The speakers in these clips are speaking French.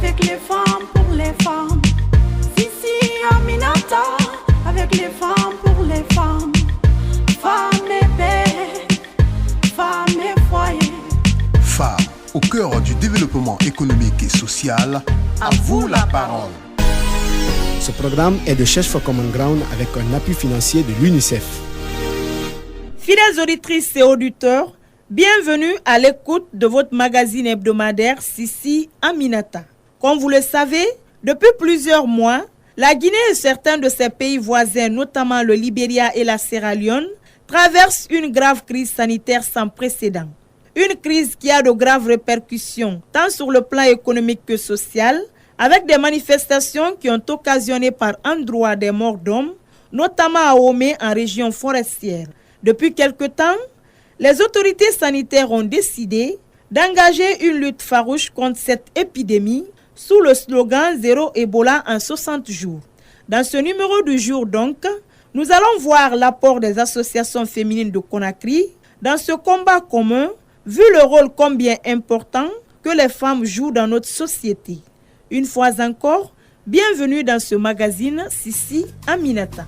avec les femmes pour les femmes. Sissi Aminata, avec les femmes pour les femmes. Femmes et paix, femmes et foyer. Femmes au cœur du développement économique et social. À vous la parole. Ce programme est de Cherche for Common Ground avec un appui financier de l'UNICEF. Fidèles auditrices et auditeurs, bienvenue à l'écoute de votre magazine hebdomadaire Sissi Aminata. Comme vous le savez, depuis plusieurs mois, la Guinée et certains de ses pays voisins, notamment le Libéria et la Sierra Leone, traversent une grave crise sanitaire sans précédent. Une crise qui a de graves répercussions, tant sur le plan économique que social, avec des manifestations qui ont occasionné par endroits des morts d'hommes, notamment à Omé en région forestière. Depuis quelque temps, les autorités sanitaires ont décidé d'engager une lutte farouche contre cette épidémie sous le slogan « Zéro Ebola en 60 jours ». Dans ce numéro du jour donc, nous allons voir l'apport des associations féminines de Conakry dans ce combat commun, vu le rôle combien important que les femmes jouent dans notre société. Une fois encore, bienvenue dans ce magazine Sissi Aminata.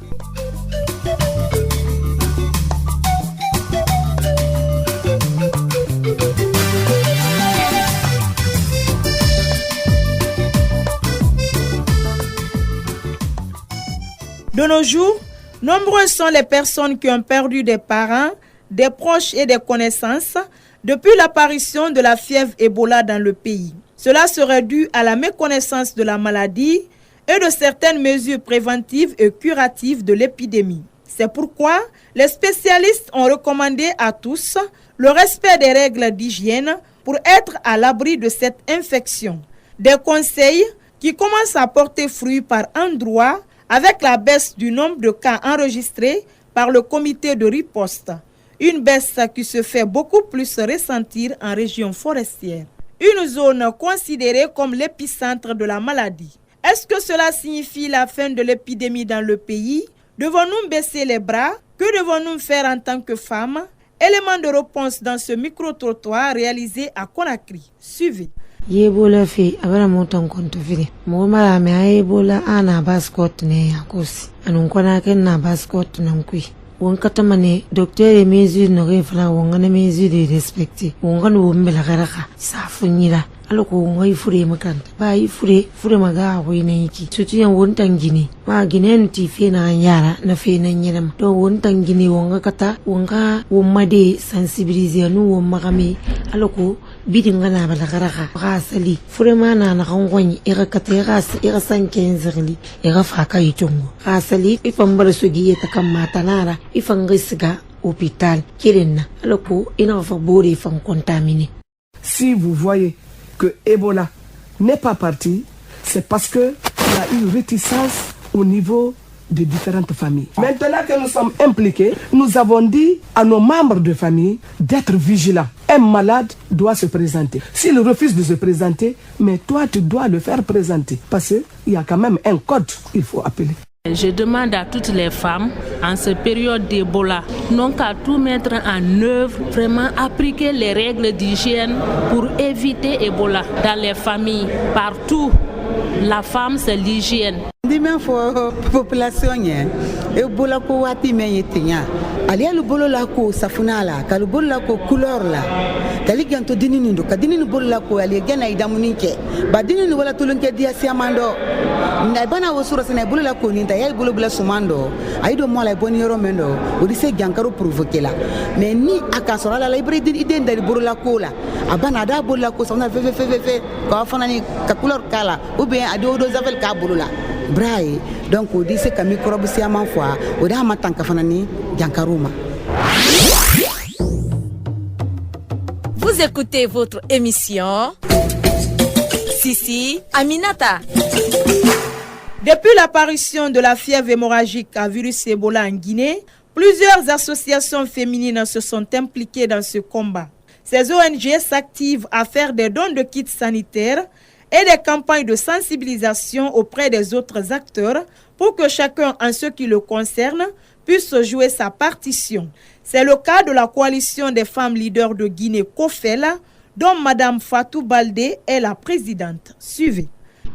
De nos jours, nombreuses sont les personnes qui ont perdu des parents, des proches et des connaissances depuis l'apparition de la fièvre Ebola dans le pays. Cela serait dû à la méconnaissance de la maladie et de certaines mesures préventives et curatives de l'épidémie. C'est pourquoi les spécialistes ont recommandé à tous le respect des règles d'hygiène pour être à l'abri de cette infection. Des conseils qui commencent à porter fruit par endroits avec la baisse du nombre de cas enregistrés par le comité de riposte. Une baisse qui se fait beaucoup plus ressentir en région forestière. Une zone considérée comme l'épicentre de la maladie. Est-ce que cela signifie la fin de l'épidémie dans le pays? Devons-nous baisser les bras? Que devons-nous faire en tant que femmes? Élément de réponse dans ce micro-trottoir réalisé à Conakry. Suivez. Yebola fi abara moton konto fili mo mara me ayebola ana bascot ne yakosi anun kona ken na bascot nan kui won katamane docteur e mesure no refla won ngana mesure de respecter won ngana wo mbela garaka safunyira aloko ngai fure makanta ba yi fure maga hoy ne yiki tuti yan won tangini ma ginen ti fe na yara na fe na nyira do won tangini won kata won ga won made sensibiliser nu won magame aloko bidin ngana bala garaka gasali fure mana na kangwani ira kata ira sanken zirli ira faka yitongo gasali ifan bar su giye ta kan mata nara ifan gisiga hôpital kirenna aloko ina fa bori fan contaminé. Si vous voyez que Ebola n'est pas parti, c'est parce qu'il y a une réticence au niveau de différentes familles. Maintenant que nous sommes impliqués, nous avons dit à nos membres de famille d'être vigilants. Un malade doit se présenter. S'il refuse de se présenter, mais toi tu dois le faire présenter. Parce qu'il y a quand même un code qu'il faut appeler. Je demande à toutes les femmes, en cette période d'Ebola, non qu'à tout mettre en œuvre, vraiment appliquer les règles d'hygiène pour éviter Ebola dans les familles, partout. La femme, c'est l'hygiène. Demain, pour population, Ebola ko wati menyetinya. Alia lu bolo la ko safuna la, ka lu bolo la ko couleur la. Kali ganto dinini ndo, ka dinini bolo la ko ali gana idamunike. Ba dinini wala tulunke dia siamando. Na bana wosura sene bolo la ko ninta ya bolo bla sumando. Aido mo la boni yoro mendo, odise gankaro provoquer la. Mais ni akasora la libre iden dari bolo la ko la. Abana da bolo la ko sona fe ko fana ni ka couleur kala ou bien ado do zavel ka bolo la. Braille, donc on dit que microbe c'est à fois, on a matin kafanani jankaruma. Vous écoutez votre émission Sissi Aminata. Depuis l'apparition de la fièvre hémorragique à virus Ebola en Guinée, plusieurs associations féminines se sont impliquées dans ce combat. Ces ONG s'activent à faire des dons de kits sanitaires et des campagnes de sensibilisation auprès des autres acteurs pour que chacun, en ce qui le concerne, puisse jouer sa partition. C'est le cas de la coalition des femmes leaders de Guinée, COFEL, dont Mme Fatou Baldé est la présidente. Suivez.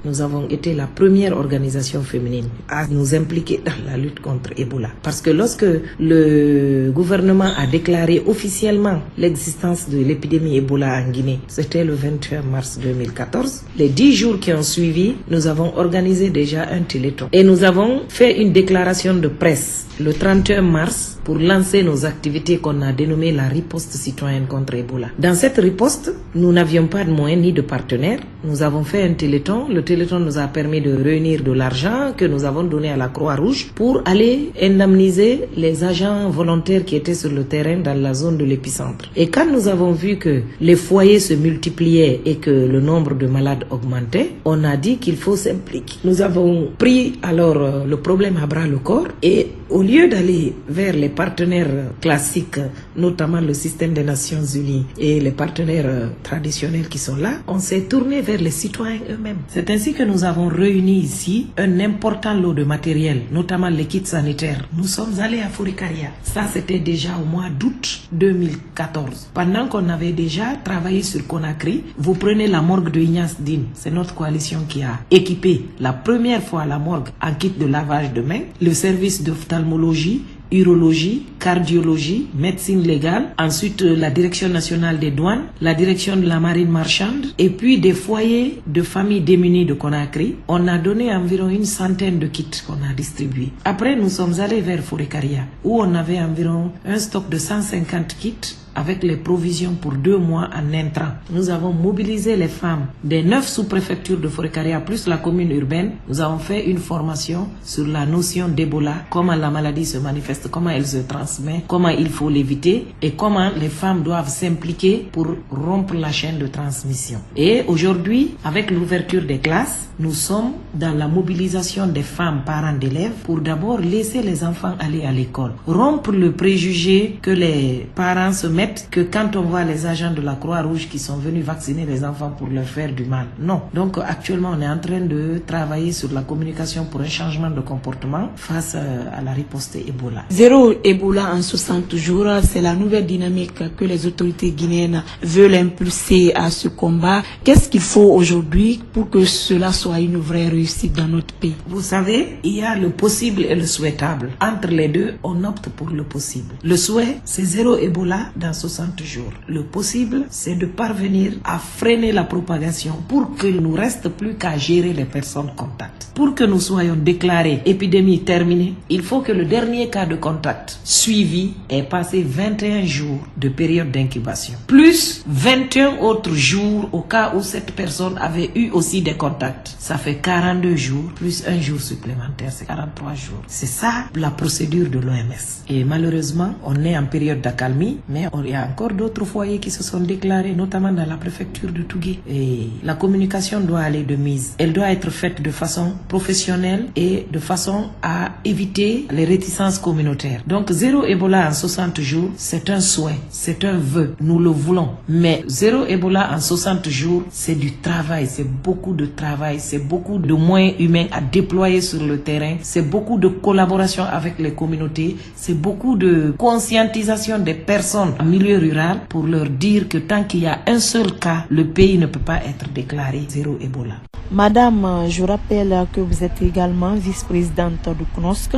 nous avons été la première organisation féminine à nous impliquer dans la lutte contre Ebola. Parce que lorsque le gouvernement a déclaré officiellement l'existence de l'épidémie Ebola en Guinée, c'était le 21 mars 2014. Les 10 jours qui ont suivi, nous avons organisé déjà un téléthon. Et nous avons fait une déclaration de presse le 31 mars pour lancer nos activités qu'on a dénommées la riposte citoyenne contre Ebola. Dans cette riposte, nous n'avions pas de moyens ni de partenaires. Nous avons fait un téléthon. Le téléthon nous a permis de réunir de l'argent que nous avons donné à la Croix-Rouge pour aller indemniser les agents volontaires qui étaient sur le terrain dans la zone de l'épicentre. Et quand nous avons vu que les foyers se multipliaient et que le nombre de malades augmentait, on a dit qu'il faut s'impliquer. Nous avons pris alors le problème à bras le corps et au lieu d'aller vers les partenaires classiques, notamment le système des Nations Unies et les partenaires traditionnels qui sont là, on s'est tourné vers les citoyens eux-mêmes. C'est ainsi que nous avons réuni ici un important lot de matériel, notamment les kits sanitaires. Nous sommes allés à Fourikaria. Ça, c'était déjà au mois d'août 2014. Pendant qu'on avait déjà travaillé sur Conakry, vous prenez la morgue de Ignace Dine. C'est notre coalition qui a équipé la première fois la morgue en kit de lavage de mains, le service d'ophtalmologie, urologie, cardiologie, médecine légale, ensuite la direction nationale des douanes, la direction de la marine marchande et puis des foyers de familles démunies de Conakry. On a donné environ une centaine de kits qu'on a distribués. Après, nous sommes allés vers Fourikaria où on avait environ un stock de 150 kits avec les provisions pour 2 mois en intrants. Nous avons mobilisé les femmes des 9 sous-préfectures de Fourikaria plus la commune urbaine. Nous avons fait une formation sur la notion d'Ebola, comment la maladie se manifeste, comment elle se transmet, comment il faut l'éviter et comment les femmes doivent s'impliquer pour rompre la chaîne de transmission. Et aujourd'hui, avec l'ouverture des classes, nous sommes dans la mobilisation des femmes parents d'élèves pour d'abord laisser les enfants aller à l'école. Rompre le préjugé que les parents se mettent que quand on voit les agents de la Croix-Rouge qui sont venus vacciner les enfants pour leur faire du mal. Non. Donc actuellement, on est en train de travailler sur la communication pour un changement de comportement face à la riposte Ebola. Zéro Ebola en 60 jours, c'est la nouvelle dynamique que les autorités guinéennes veulent impulser à ce combat. Qu'est-ce qu'il faut aujourd'hui pour que cela soit une vraie réussite dans notre pays? Vous savez, il y a le possible et le souhaitable. Entre les deux, on opte pour le possible. Le souhait, c'est zéro Ebola dans 60 jours. Le possible, c'est de parvenir à freiner la propagation pour qu'il ne nous reste plus qu'à gérer les personnes contacts. Pour que nous soyons déclarés épidémie terminée, il faut que le dernier cas de contact suivi ait passé 21 jours de période d'incubation, plus 21 autres jours au cas où cette personne avait eu aussi des contacts. Ça fait 42 jours, plus un jour supplémentaire, c'est 43 jours. C'est ça la procédure de l'OMS. Et malheureusement, on est en période d'accalmie, mais il y a encore d'autres foyers qui se sont déclarés, notamment dans la préfecture de Tougué. Et la communication doit aller de mise. Elle doit être faite de façon professionnelle et de façon à éviter les réticences communautaires. Donc, zéro Ebola en 60 jours, c'est un souhait, c'est un vœu. Nous le voulons. Mais zéro Ebola en 60 jours, c'est du travail, c'est beaucoup de travail, c'est beaucoup de moyens humains à déployer sur le terrain, c'est beaucoup de collaboration avec les communautés, c'est beaucoup de conscientisation des personnes en milieu rural pour leur dire que tant qu'il y a un seul cas, le pays ne peut pas être déclaré zéro Ebola. Madame, je rappelle que vous êtes également vice-présidente du CNOSC.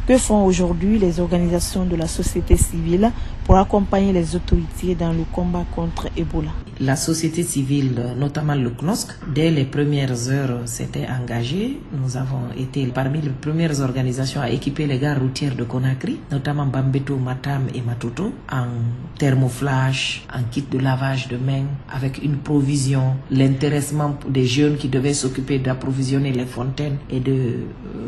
Que font aujourd'hui les organisations de la société civile pour accompagner les autorités dans le combat contre Ebola? La société civile, notamment le CNOSC, dès les premières heures s'était engagée. Nous avons été parmi les premières organisations à équiper les gares routières de Conakry, notamment Bambeto, Matam et Matoto, en thermoflash, en kit de lavage de mains, avec une provision, l'intéressement des jeunes qui devaient s'occuper d'approvisionner les fontaines et de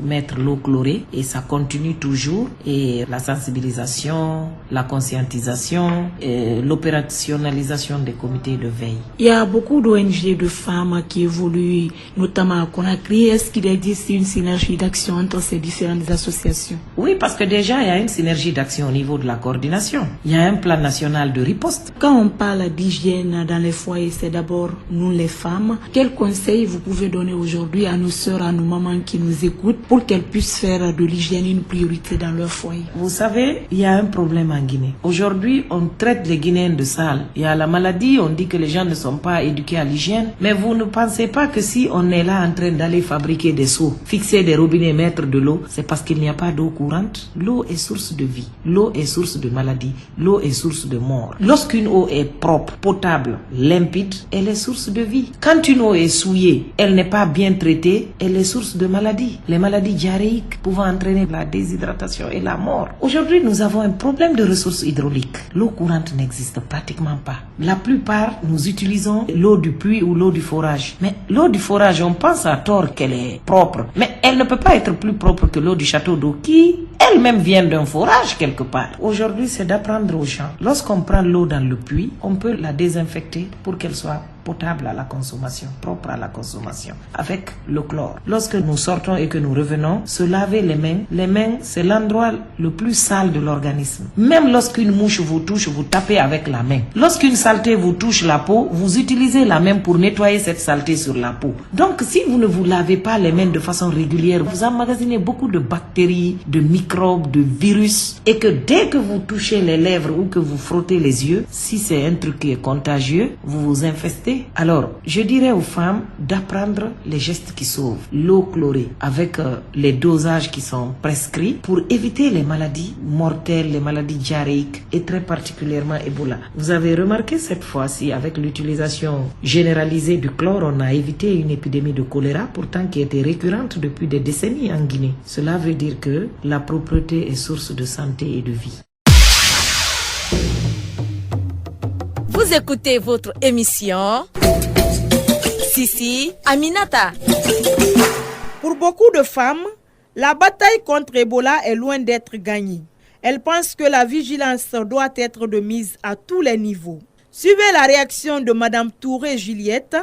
mettre l'eau chlorée. Et ça continue toujours. Et la sensibilisation, la conscientisation, et l'opérationnalisation des comités de veille. Il y a beaucoup d'ONG de femmes qui évoluent, notamment à Conakry. Est-ce qu'il existe une synergie d'action entre ces différentes associations? Oui, parce que déjà, il y a une synergie d'action au niveau de la coordination. Il y a un plan national de riposte. Quand on parle d'hygiène dans les foyers, c'est d'abord nous les femmes. Quels conseils vous pouvez donner aujourd'hui à nos sœurs, à nos mamans qui nous écoutent pour qu'elles puissent faire de l'hygiène une priorité dans leur foyer? Vous savez, il y a un problème en Guinée. Aujourd'hui, on traite les Guinéens de sales. Il y a la maladie, on dit dit que les gens ne sont pas éduqués à l'hygiène. Mais vous ne pensez pas que si on est là en train d'aller fabriquer des seaux, fixer des robinets, mettre de l'eau, c'est parce qu'il n'y a pas d'eau courante? L'eau est source de vie, l'eau est source de maladie, l'eau est source de mort. Lorsqu'une eau est propre, potable, limpide, elle est source de vie. Quand une eau est souillée, elle n'est pas bien traitée, elle est source de maladies. Les maladies diarrhéiques pouvant entraîner la déshydratation et la mort. Aujourd'hui, nous avons un problème de ressources hydrauliques. L'eau courante n'existe pratiquement pas. La plupart, nous utilisons l'eau du puits ou l'eau du forage. Mais l'eau du forage, on pense à tort qu'elle est propre. Mais elle ne peut pas être plus propre que l'eau du château d'eau qui elle-même vient d'un forage quelque part. Aujourd'hui, c'est d'apprendre aux gens. Lorsqu'on prend l'eau dans le puits, on peut la désinfecter pour qu'elle soit potable à la consommation, propre à la consommation, avec le chlore. Lorsque nous sortons et que nous revenons, se laver les mains, c'est l'endroit le plus sale de l'organisme. Même lorsqu'une mouche vous touche, vous tapez avec la main. Lorsqu'une saleté vous touche la peau, vous utilisez la main pour nettoyer cette saleté sur la peau. Donc, si vous ne vous lavez pas les mains de façon régulière, vous emmagasinez beaucoup de bactéries, de microbes, de virus, et que dès que vous touchez les lèvres ou que vous frottez les yeux, si c'est un truc qui est contagieux, vous vous infestez. Alors, je dirais aux femmes d'apprendre les gestes qui sauvent. L'eau chlorée avec les dosages qui sont prescrits pour éviter les maladies mortelles, les maladies diarrhéiques et très particulièrement Ebola. Vous avez remarqué cette fois-ci avec l'utilisation généralisée du chlore, on a évité une épidémie de choléra pourtant qui était récurrente depuis des décennies en Guinée. Cela veut dire que la propreté est source de santé et de vie. Vous écoutez votre émission Sissi Aminata. Pour beaucoup de femmes, la bataille contre Ebola est loin d'être gagnée. Elles pensent que la vigilance doit être de mise à tous les niveaux. Suivez la réaction de Madame Touré Juliette.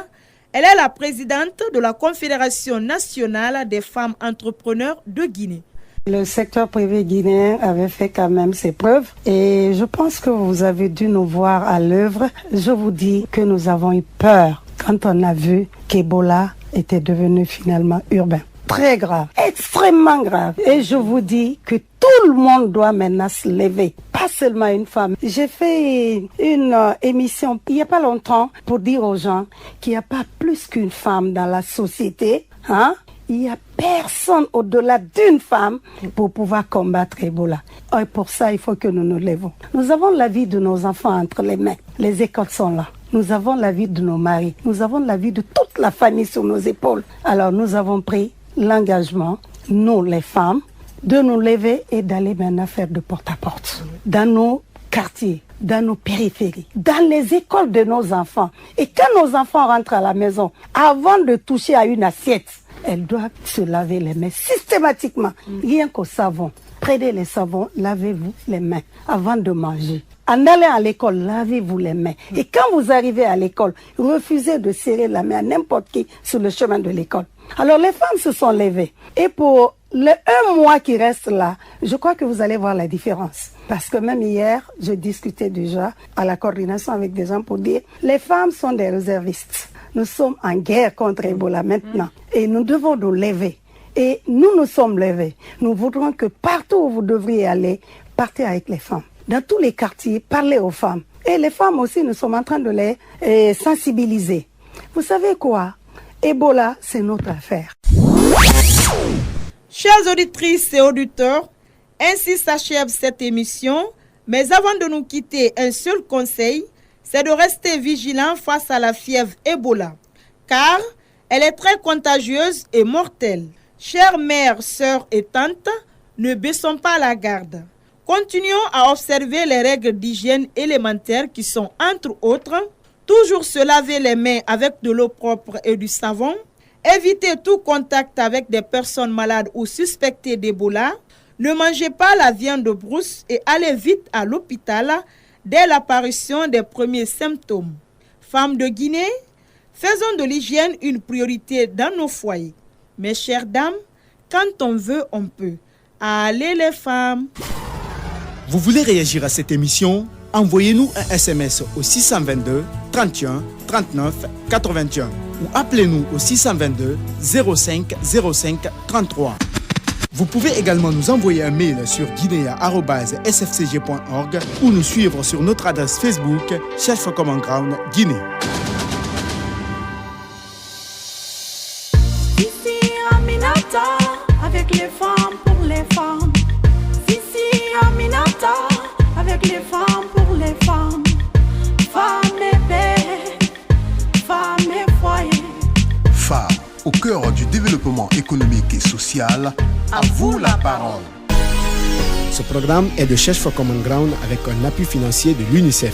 Elle est la présidente de la Confédération nationale des femmes entrepreneurs de Guinée. Le secteur privé guinéen avait fait quand même ses preuves et je pense que vous avez dû nous voir à l'œuvre. Je vous dis que nous avons eu peur quand on a vu qu'Ebola était devenu finalement urbain. Très grave, extrêmement grave. Et je vous dis que tout le monde doit maintenant se lever, pas seulement une femme. J'ai fait une émission il n'y a pas longtemps pour dire aux gens qu'il n'y a pas plus qu'une femme dans la société, hein? Il n'y a personne au-delà d'une femme pour pouvoir combattre Ebola. Et pour ça, il faut que nous nous levons. Nous avons la vie de nos enfants entre les mains. Les écoles sont là. Nous avons la vie de nos maris. Nous avons la vie de toute la famille sur nos épaules. Alors nous avons pris l'engagement, nous les femmes, de nous lever et d'aller maintenant faire de porte-à-porte dans nos quartiers, dans nos périphéries, dans les écoles de nos enfants. Et quand nos enfants rentrent à la maison, avant de toucher à une assiette, elles doivent se laver les mains systématiquement, rien qu'au savon. Prenez les savons, lavez-vous les mains avant de manger. En allant à l'école, lavez-vous les mains. Et quand vous arrivez à l'école, refusez de serrer la main à n'importe qui sur le chemin de l'école. Alors les femmes se sont levées. Et pour le 1 mois qui reste là, je crois que vous allez voir la différence. Parce que même hier, je discutais déjà à la coordination avec des gens pour dire les femmes sont des réservistes. Nous sommes en guerre contre Ebola maintenant et nous devons nous lever. Et nous sommes levés. Nous voudrons que partout où vous devriez aller, partez avec les femmes. Dans tous les quartiers, parlez aux femmes. Et les femmes aussi, nous sommes en train de les sensibiliser. Vous savez quoi? Ebola, c'est notre affaire. Chères auditrices et auditeurs, ainsi s'achève cette émission. Mais avant de nous quitter, un seul conseil, c'est de rester vigilant face à la fièvre Ebola, car elle est très contagieuse et mortelle. Chères mères, sœurs et tantes, ne baissons pas la garde. Continuons à observer les règles d'hygiène élémentaires qui sont, entre autres, toujours se laver les mains avec de l'eau propre et du savon, éviter tout contact avec des personnes malades ou suspectées d'Ebola, ne mangez pas la viande de brousse et allez vite à l'hôpital dès l'apparition des premiers symptômes. Femmes de Guinée, faisons de l'hygiène une priorité dans nos foyers. Mes chères dames, quand on veut, on peut. Allez les femmes! Vous voulez réagir à cette émission? Envoyez-nous un SMS au 622 31 39 81 ou appelez-nous au 622 05 05 33. Vous pouvez également nous envoyer un mail sur guinea@sfcg.org ou nous suivre sur notre adresse Facebook Search for Common Ground Guinée. Sissi Aminata, avec les femmes pour les femmes. Sissi Aminata, avec les femmes pour les femmes. Femmes et paix, femmes et foyer. Femmes au cœur du développement économique et social. À vous la parole. Ce programme est de Search for Common Ground avec un appui financier de l'UNICEF.